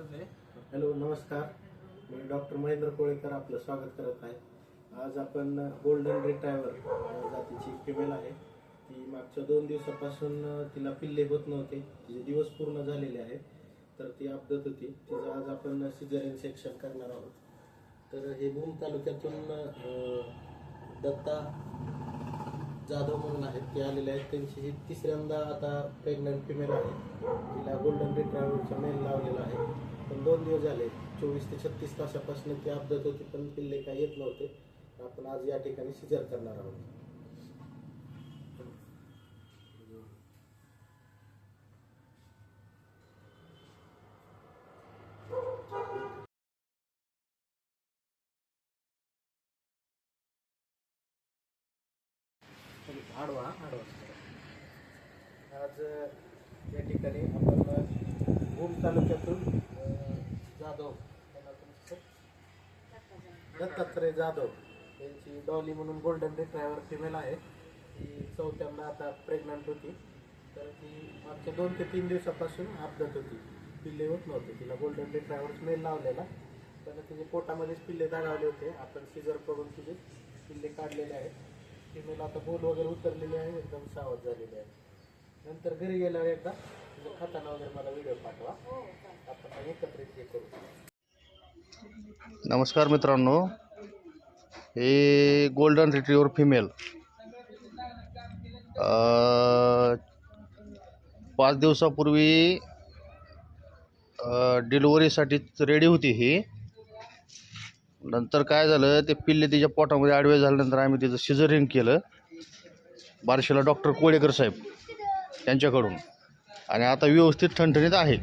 Hello, नमस्कार. मी doctor Mahendra Kolekar आपलं स्वागत करत आहे. आज आपण गोल्डन रिट्रायव्हर जातीची फिमेल आहे. ती मागच्या 2 दिवसापासून तिला पिल्ले होत नव्हते. तिचे दिवस पूर्ण झालेले आहेत, तर ती अपदत होती. तिचं आज आपण सिझेरियन सेक्शन करणार आहोत. तर हे भूम तालुक्यातून दत्ता जाधव म्हणून आहेत, ते आलेले आहेत. त्यांची ही तिसऱ्यांदा आता प्रेग्नंट फिमेल आहे. तिला गोल्डन रिट्रायव्हरचा मेल लावलेला आहे, पण 2 दिवस झाले. 24 ते 36 तासापासून ती अपदत होती, पण पिल्ले काही येत नव्हते. आपण आज या ठिकाणी सिजर करणार आहोत. आडवा आज या ठिकाणी आपण भूम तालुक्यातून जाधव दत्तात्रय जाधव यांची डॉली म्हणून गोल्डन रिट्रायव्हर फिमेल आहे. ती 4थ्यांदा आता प्रेग्नंट होती. तर ती मागच्या 2 ते 3 दिवसापासून अपदत होती. पिल्ले होत नव्हते. तिला गोल्डन रिट्रायव्हर मेल लावलेला, पण तिचे पोटामध्येच पिल्ले दगावले होते. आपण सिजर करून तिचे पिल्ले काढलेले आहेत. फिमेल आता बोल वगैरे उतरलेली आहे, एकदम सावध झालेली आहे. नंतर घरी गेल्यावर एकदा खाताना वगैरे मला व्हिडिओ पाठवा, आपण एकत्रित हे करू. नमस्कार मित्रांनो, हे गोल्डन रिट्रीव्हर फिमेल 5 दिवसापूर्वी डिलिव्हरीसाठी रेडी होती. ही नंतर काय झालं, ते पिल्ले तिच्या पोटामध्ये आडवे झाल्यानंतर आम्ही तिचं सिझरिंग केलं बार्शीला डॉक्टर कोळेकर साहेब त्यांच्याकडून, आणि आता व्यवस्थित ठणठणीत आहे.